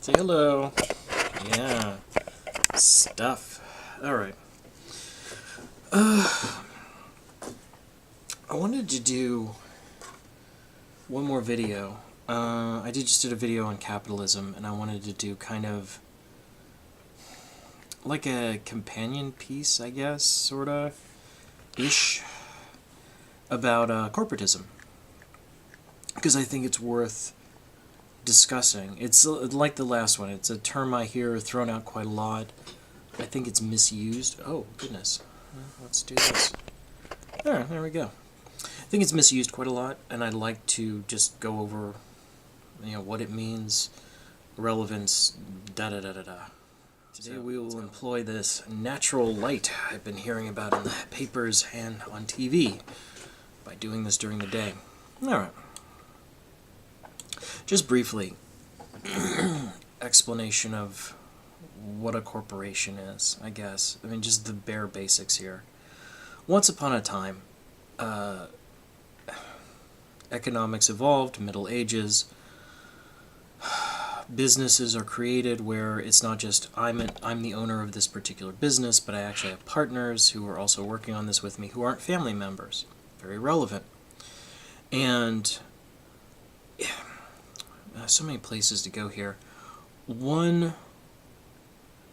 Say hello. Yeah. Stuff. Alright. I wanted to do one more video. I just did a video on capitalism, and I wanted to do kind of like a companion piece, I guess, sorta, ish, about corporatism. Because I think it's worth discussing. It's like the last one. It's a term I hear thrown out quite a lot. I think it's misused. Oh, goodness. Let's do this. There we go. I think it's misused quite a lot, and I'd like to just go over, what it means, relevance, da-da-da-da-da. Today we will employ this natural light I've been hearing about in the papers and on TV by doing this during the day. Alright. Just briefly, explanation of what a corporation is, I guess. I mean, just the bare basics here. Once upon a time, economics evolved, Middle Ages, businesses are created where it's not just I'm the owner of this particular business, but I actually have partners who are also working on this with me who aren't family members. Very relevant. And so many places to go here. One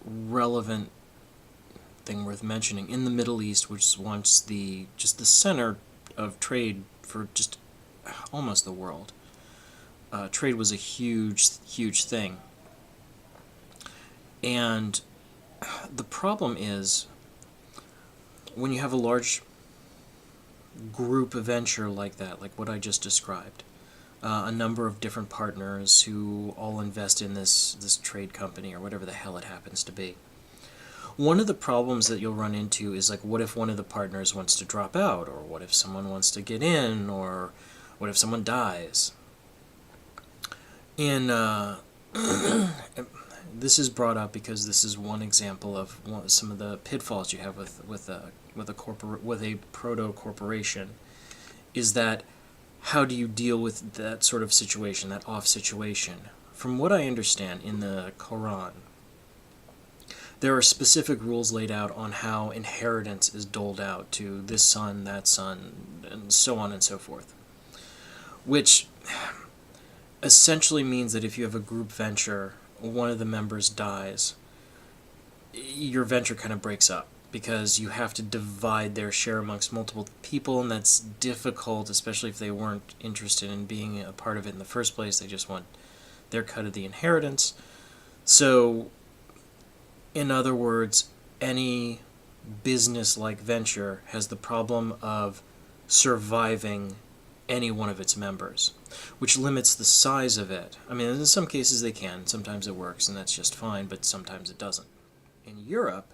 relevant thing worth mentioning, in the Middle East, which was once the center of trade for just almost the world, trade was a huge thing. And the problem is, when you have a large group venture like that, like what I just described, a number of different partners who all invest in this trade company or whatever the hell it happens to be. One of the problems that you'll run into is, like, what if one of the partners wants to drop out, or what if someone wants to get in, or what if someone dies? And this is brought up because this is one example of some of the pitfalls you have with a proto corporation. Is that, how do you deal with that sort of situation, that off situation? From what I understand, in the Quran, there are specific rules laid out on how inheritance is doled out to this son, that son, and so on and so forth. Which essentially means that if you have a group venture, one of the members dies, your venture kind of breaks up, because you have to divide their share amongst multiple people, and that's difficult, especially if they weren't interested in being a part of it in the first place. They just want their cut of the inheritance. So, in other words, any business-like venture has the problem of surviving any one of its members, which limits the size of it. I mean, in some cases they can. Sometimes it works, and that's just fine, but sometimes it doesn't. In Europe,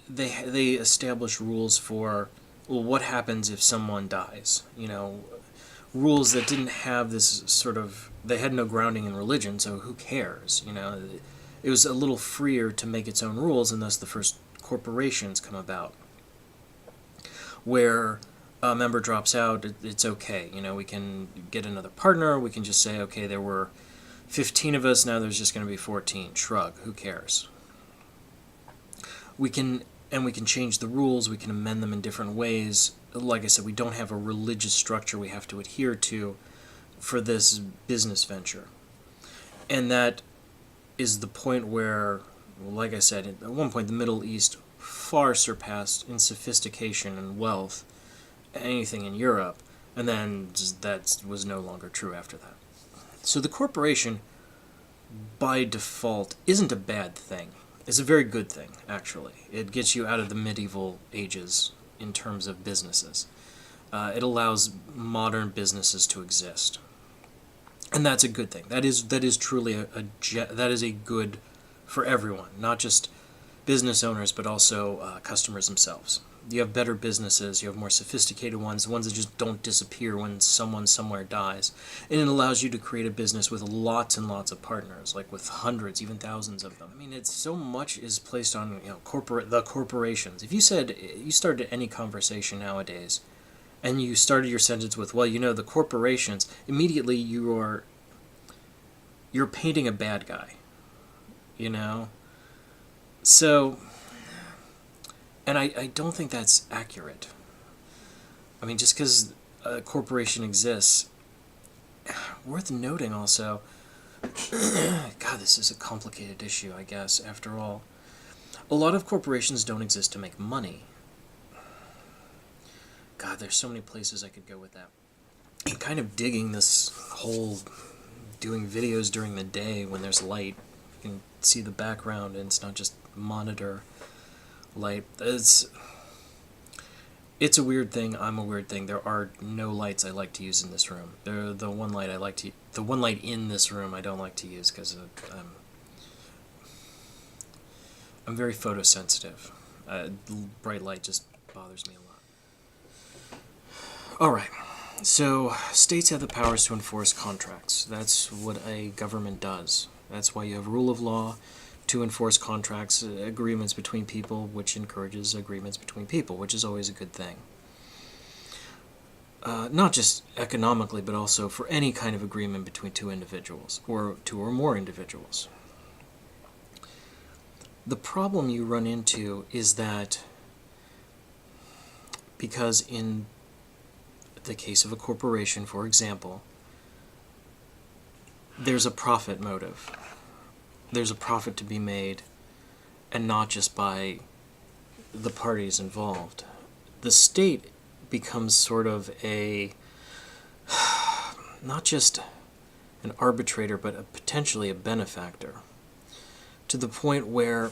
they establish rules for, well, what happens if someone dies? Rules that didn't have this sort of, they had no grounding in religion, so who cares? It was a little freer to make its own rules, and thus the first corporations come about, where a member drops out, it's okay. We can get another partner, we can just say, okay, there were 15 of us, now there's just going to be 14. Shrug, who cares? We can change the rules, we can amend them in different ways. Like I said, we don't have a religious structure we have to adhere to for this business venture. And that is the point where, like I said, at one point the Middle East far surpassed in sophistication and wealth anything in Europe, and then that was no longer true after that. So the corporation, by default, isn't a bad thing. It's a very good thing, actually. It gets you out of the medieval ages in terms of businesses. It allows modern businesses to exist. And that's a good thing. That is truly that is a good for everyone, not just business owners, but also customers themselves. You have better businesses, you have more sophisticated ones, the ones that just don't disappear when someone somewhere dies. And it allows you to create a business with lots and lots of partners, like with hundreds, even thousands of them. I mean, it's so much is placed on the corporations. If you started any conversation nowadays, and you started your sentence with, well, the corporations, immediately you're painting a bad guy. you know? So, and I don't think that's accurate. I mean, just because a corporation exists, worth noting also, God, this is a complicated issue, I guess, after all. A lot of corporations don't exist to make money. God, there's so many places I could go with that. I'm kind of digging this whole doing videos during the day when there's light. You can see the background and it's not just monitor light. It's a weird thing. I'm a weird thing. There are no lights I like to use in this room. The one light the one light in this room I don't like to use because I'm very photosensitive. Bright light just bothers me a lot. All right. So states have the powers to enforce contracts. That's what a government does. That's why you have rule of law to enforce contracts, agreements between people, which encourages agreements between people, which is always a good thing. Not just economically, but also for any kind of agreement between two individuals, or two or more individuals. The problem you run into is that because in the case of a corporation, for example, there's a profit motive. There's a profit to be made, and not just by the parties involved. The state becomes sort of not just an arbitrator, but potentially a benefactor, to the point where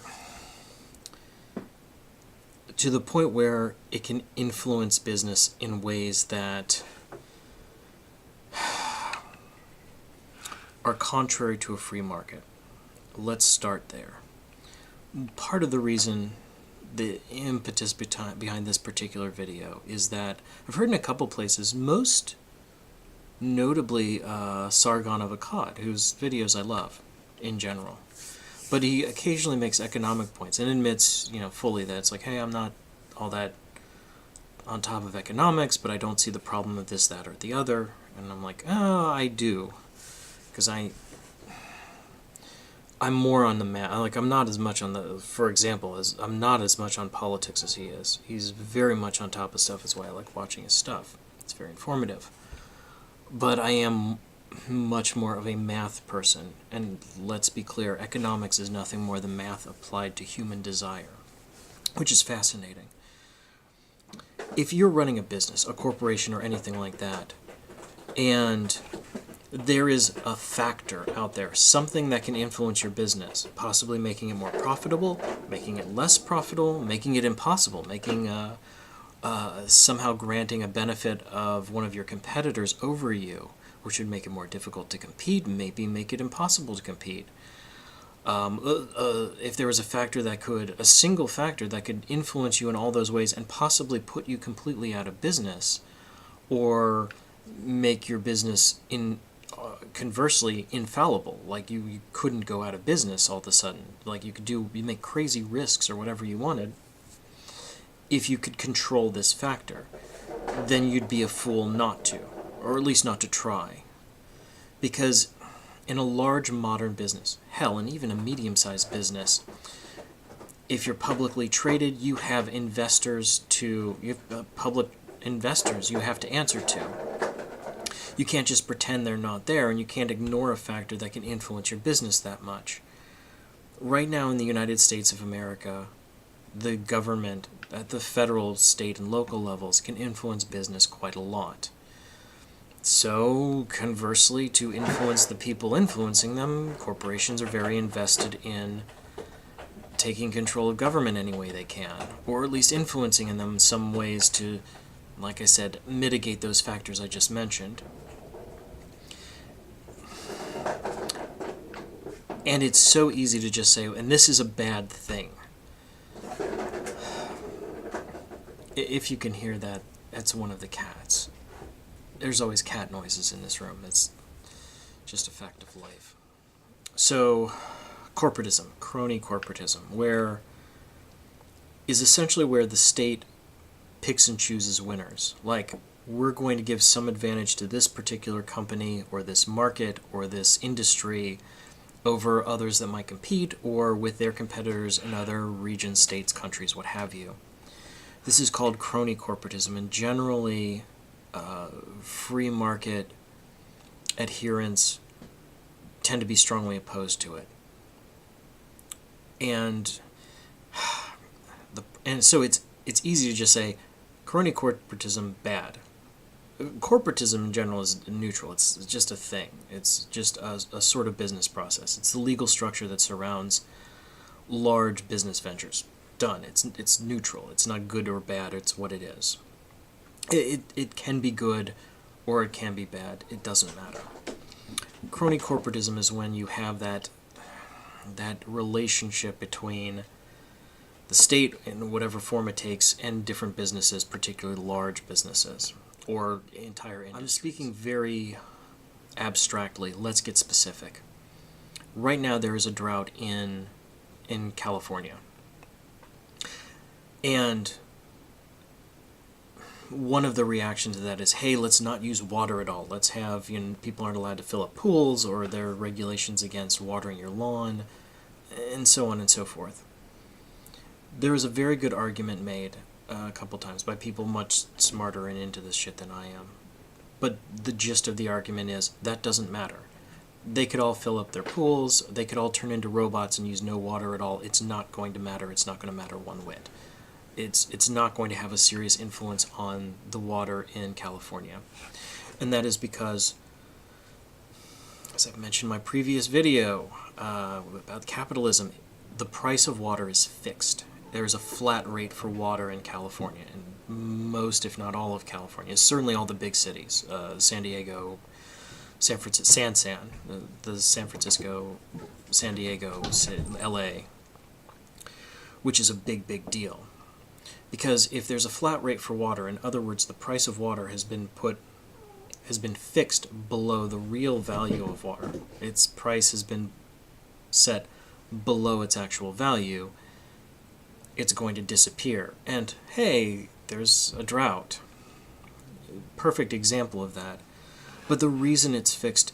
it can influence business in ways that are contrary to a free market. Let's start there. Part of the reason, the impetus behind this particular video, is that I've heard in a couple places, most notably Sargon of Akkad, whose videos I love in general. But he occasionally makes economic points and admits, fully that it's like, hey, I'm not all that on top of economics, but I don't see the problem of this, that, or the other. And I'm like, oh, I do. Because I'm more on the math. Like, I'm not as much on I'm not as much on politics as he is. He's very much on top of stuff. That's why I like watching his stuff. It's very informative. But I am much more of a math person. And let's be clear, economics is nothing more than math applied to human desire, which is fascinating. If you're running a business, a corporation, or anything like that, and there is a factor out there, something that can influence your business, possibly making it more profitable, making it less profitable, making it impossible, making somehow granting a benefit of one of your competitors over you, which would make it more difficult to compete, maybe make it impossible to compete. If there was a single factor that could influence you in all those ways and possibly put you completely out of business, or make your business conversely infallible, like you couldn't go out of business all of a sudden, like you make crazy risks or whatever you wanted. If you could control this factor, then you'd be a fool not to, or at least not to try. Because in a large modern business, hell, and even a medium-sized business, if you're publicly traded, you have public investors you have to answer to. You can't just pretend they're not there, and you can't ignore a factor that can influence your business that much. Right now in the United States of America, the government at the federal, state, and local levels can influence business quite a lot. So, conversely, to influence the people influencing them, corporations are very invested in taking control of government any way they can, or at least influencing in them in some ways to, like I said, mitigate those factors I just mentioned. And it's so easy to just say, and this is a bad thing. If you can hear that, that's one of the cats. There's always cat noises in this room. It's just a fact of life. So, corporatism, crony corporatism, is essentially where the state picks and chooses winners. Like, we're going to give some advantage to this particular company or this market or this industry over others that might compete or with their competitors in other regions, states, countries, what have you. This is called crony corporatism, and generally free market adherents tend to be strongly opposed to it. And so it's easy to just say crony corporatism bad. Corporatism in general is neutral. It's just a thing. It's just a sort of business process. It's the legal structure that surrounds large business ventures. Done. It's neutral. It's not good or bad. It's what it is. It can be good or it can be bad. It doesn't matter. Crony corporatism is when you have that relationship between the state in whatever form it takes and different businesses, particularly large businesses or entire industries. I'm speaking very abstractly. Let's get specific. Right now there is a drought in California. And one of the reactions to that is, hey, let's not use water at all. Let's have, people aren't allowed to fill up pools, or there are regulations against watering your lawn, and so on and so forth. There is a very good argument made a couple times by people much smarter and into this shit than I am. But the gist of the argument is that doesn't matter. They could all fill up their pools, they could all turn into robots and use no water at all. It's not going to matter. It's not going to matter one whit. It's not going to have a serious influence on the water in California. And that is because, as I've mentioned in my previous video about capitalism, the price of water is fixed. There's a flat rate for water in California, and most, if not all of California, certainly all the big cities, San Diego, San Francisco, the San Francisco, San Diego, LA, which is a big, big deal. Because if there's a flat rate for water, in other words, the price of water has been fixed below the real value of water. Its price has been set below its actual value. It's going to disappear. And hey, there's a drought. Perfect example of that. But the reason it's fixed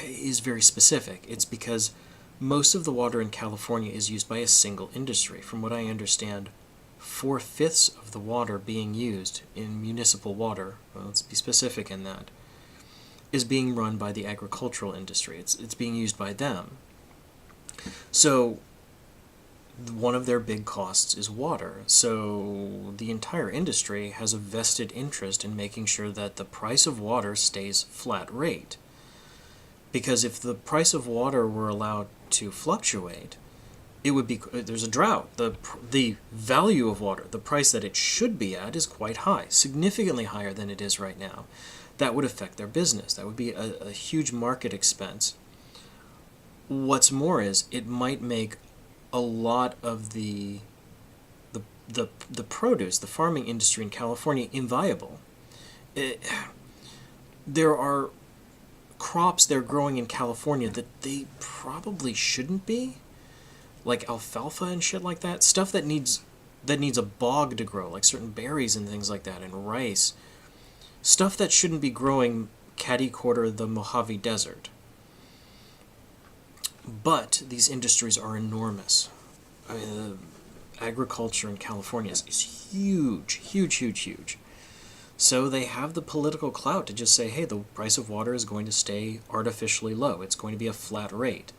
is very specific. It's because most of the water in California is used by a single industry. From what I understand, 4/5 of the water being used in municipal water, well, let's be specific in that, is being run by the agricultural industry. It's being used by them. So one of their big costs is water. So the entire industry has a vested interest in making sure that the price of water stays flat rate. Because if the price of water were allowed to fluctuate, it would be, there's a drought. The value of water, the price that it should be at, is quite high, significantly higher than it is right now. That would affect their business. That would be a huge market expense. What's more is, it might make a lot of the produce, the farming industry in California, inviable. There are crops they're growing in California that they probably shouldn't be, like alfalfa and shit like that. Stuff that needs a bog to grow, like certain berries and things like that, and rice. Stuff that shouldn't be growing catty-corner the Mojave Desert. But these industries are enormous. I mean, agriculture in California is huge, huge, huge, huge. So they have the political clout to just say, hey, the price of water is going to stay artificially low. It's going to be a flat rate.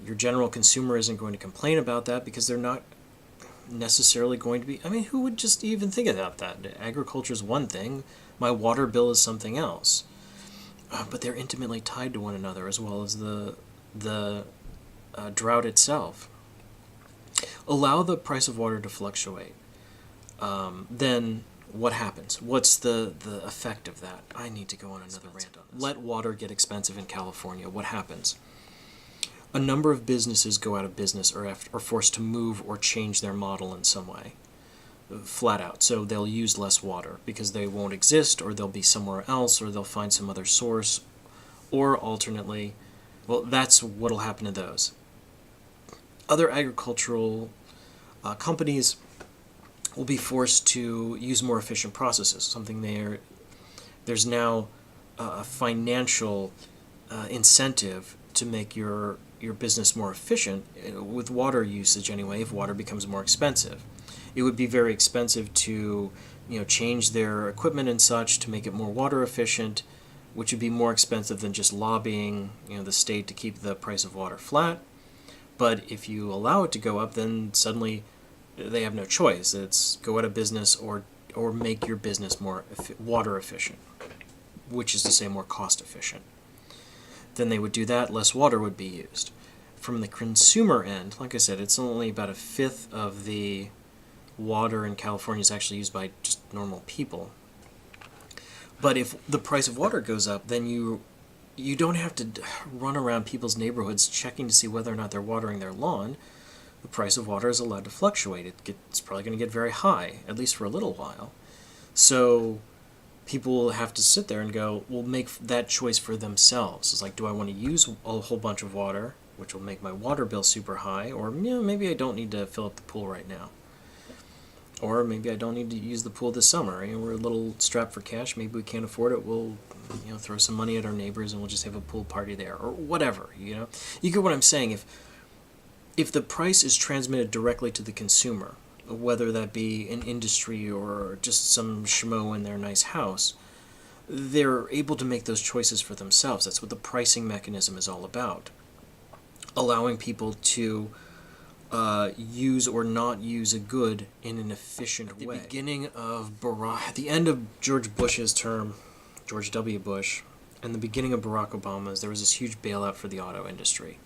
Your general consumer isn't going to complain about that because they're not necessarily going to be... I mean, who would just even think about that? Agriculture is one thing. My water bill is something else. But they're intimately tied to one another, as well as the drought itself. Allow the price of water to fluctuate. Then what happens? What's the effect of that? I need to go on another rant on this. Let water get expensive in California. What happens? A number of businesses go out of business or are forced to move or change their model in some way. Flat out. So they'll use less water because they won't exist, or they'll be somewhere else, or they'll find some other source. Or alternately, well, that's what'll happen to those. Other agricultural companies will be forced to use more efficient processes. There's now a financial incentive to make your business more efficient, with water usage anyway, if water becomes more expensive. It would be very expensive to change their equipment and such to make it more water efficient, which would be more expensive than just lobbying the state to keep the price of water flat. But if you allow it to go up, then suddenly they have no choice. It's go out of business or make your business more water efficient, which is to say more cost efficient. Then they would do that, less water would be used. From the consumer end, like I said, it's only about a fifth of the water in California is actually used by just normal people. But if the price of water goes up, then you don't have to run around people's neighborhoods checking to see whether or not they're watering their lawn. The price of water is allowed to fluctuate. It's probably going to get very high, at least for a little while. So people will have to sit there and go, well, make that choice for themselves. It's like, do I want to use a whole bunch of water, which will make my water bill super high, or maybe I don't need to fill up the pool right now. Or maybe I don't need to use the pool this summer. We're a little strapped for cash. Maybe we can't afford it. We'll throw some money at our neighbors and we'll just have a pool party there, or whatever. You get what I'm saying. If the price is transmitted directly to the consumer, whether that be an industry or just some schmo in their nice house, they're able to make those choices for themselves. That's what the pricing mechanism is all about. Allowing people to use or not use a good in an efficient way. At the end of George Bush's term, George W. Bush, and the beginning of Barack Obama's, there was this huge bailout for the auto industry.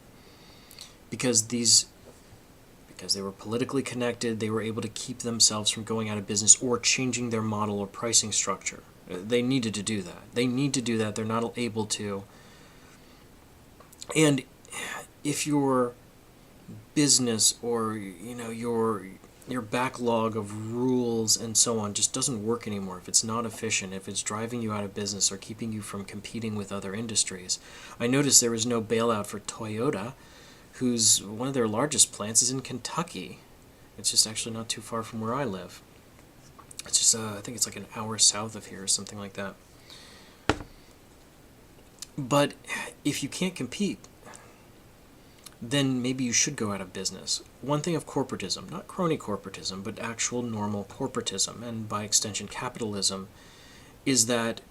Because they were politically connected, they were able to keep themselves from going out of business or changing their model or pricing structure. They needed to do that. They're not able to. And if your business or your backlog of rules and so on just doesn't work anymore, if it's not efficient, if it's driving you out of business or keeping you from competing with other industries. I noticed there was no bailout for Toyota, whose one of their largest plants is in Kentucky. It's just actually not too far from where I live. It's just I think it's like an hour south of here or something like that. But if you can't compete, then maybe you should go out of business. One thing of corporatism, not crony corporatism, but actual normal corporatism, and by extension capitalism, is that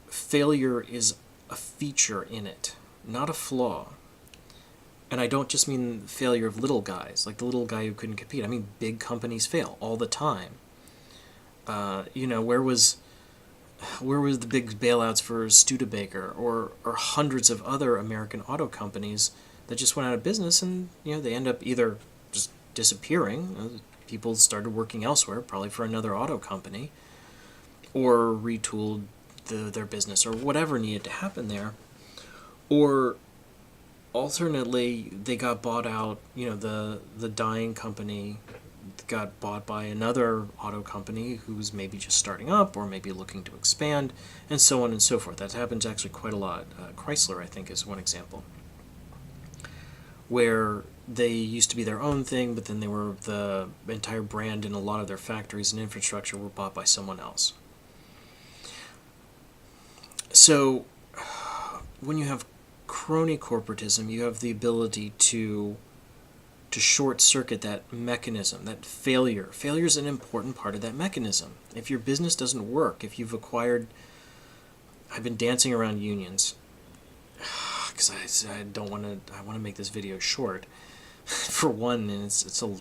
failure is a feature in it, not a flaw. And I don't just mean failure of little guys, like the little guy who couldn't compete. I mean big companies fail all the time. Where was the big bailouts for Studebaker or hundreds of other American auto companies that just went out of business, and they end up either just disappearing. People started working elsewhere, probably for another auto company, or retooled their business or whatever needed to happen there, or alternately, they got bought out. The dying company got bought by another auto company who's maybe just starting up or maybe looking to expand, and so on and so forth. That happens actually quite a lot. Chrysler, I think, is one example, where they used to be their own thing, but then they were the entire brand and a lot of their factories and infrastructure were bought by someone else. So when you have crony corporatism, you have the ability to short-circuit that mechanism, that failure. Failure is an important part of that mechanism. If your business doesn't work, if you've acquired... I've been dancing around unions because I want to make this video short. For one, and it's a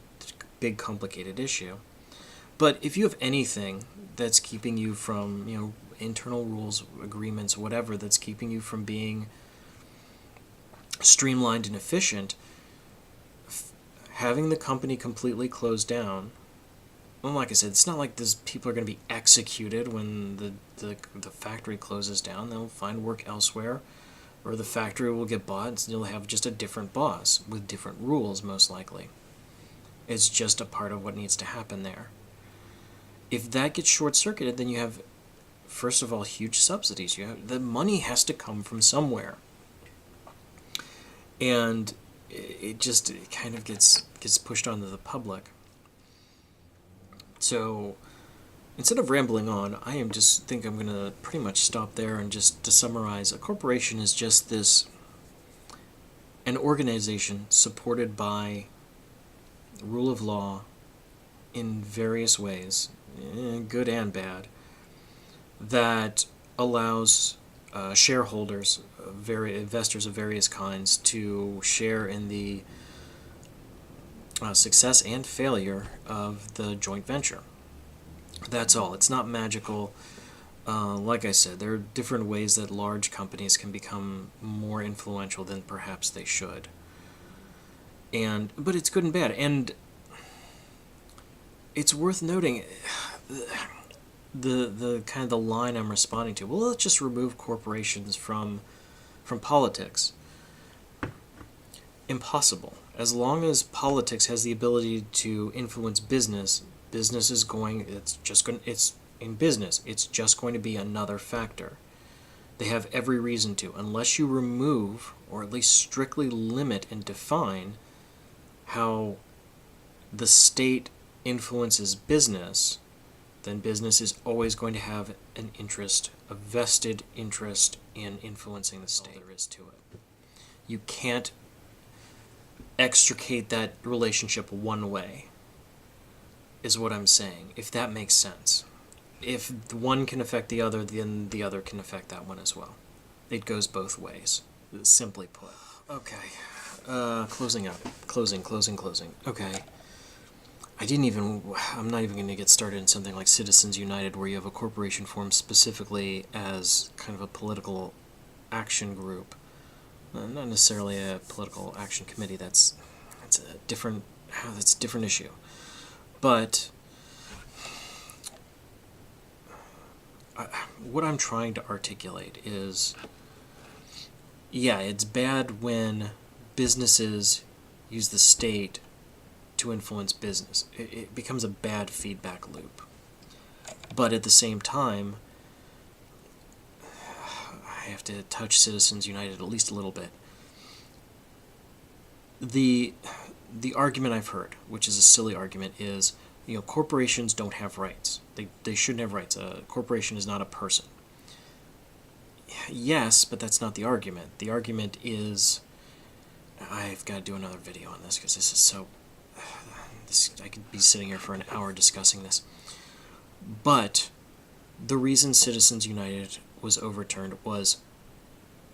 big, complicated issue. But if you have anything that's keeping you from, internal rules, agreements, whatever, that's keeping you from being streamlined and efficient, having the company completely closed down, well, like I said, it's not like people are going to be executed when the factory closes down. They'll find work elsewhere, or the factory will get bought, and you'll have just a different boss with different rules, most likely. It's just a part of what needs to happen there. If that gets short-circuited, then you have, first of all, huge subsidies. The money has to come from somewhere. And it kind of gets pushed onto the public. So instead of rambling on, I'm going to pretty much stop there, and just to summarize, a corporation is just this an organization supported by rule of law in various ways, good and bad, that allows shareholders, investors of various kinds, to share in the success and failure of the joint venture. That's all. It's not magical. Like I said, there are different ways that large companies can become more influential than perhaps they should. But it's good and bad. And it's worth noting the kind of the line I'm responding to. Well, let's just remove corporations from politics. Impossible. As long as politics has the ability to influence business, it's in business, it's just going to be another factor. They have every reason to, unless you remove, or at least strictly limit and define, how the state influences business, then business is always going to have an interest, a vested interest in influencing the state. All there is to it. You can't extricate that relationship one way, is what I'm saying, if that makes sense. If one can affect the other, then the other can affect that one as well. It goes both ways, simply put. Okay, closing up. Closing. Okay. I'm not even going to get started in something like Citizens United, where you have a corporation formed specifically as kind of a political action group. Not necessarily a political action committee. That's a different issue. But what I'm trying to articulate is, yeah, it's bad when businesses use the state to influence business. It becomes a bad feedback loop. But at the same time, I have to touch Citizens United at least a little bit. The argument I've heard, which is a silly argument, is, corporations don't have rights. They shouldn't have rights. A corporation is not a person. Yes, but that's not the argument. The argument is, I've got to do another video on this because this is so... I could be sitting here for an hour discussing this. But the reason Citizens United was overturned was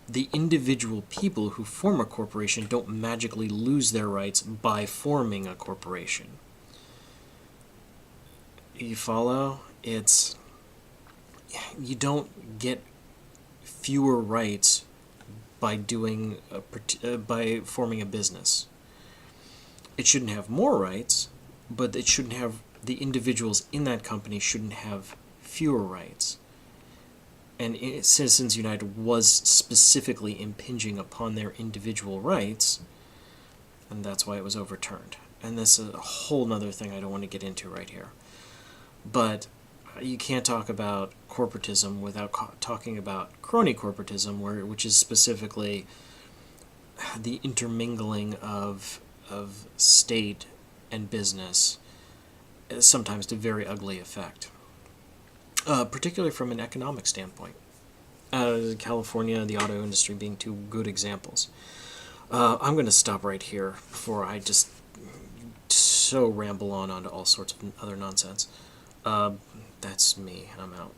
the individual people who form a corporation don't magically lose their rights by forming a corporation. You follow? You don't get fewer rights by by forming a business. It shouldn't have more rights, but the individuals in that company shouldn't have fewer rights. And Citizens United was specifically impinging upon their individual rights, and that's why it was overturned. And this is a whole other thing I don't want to get into right here. But you can't talk about corporatism without talking about crony corporatism, which is specifically the intermingling of state and business, sometimes to very ugly effect. Particularly from an economic standpoint. California, the auto industry being two good examples. I'm going to stop right here before I just so ramble onto all sorts of other nonsense. That's me. I'm out.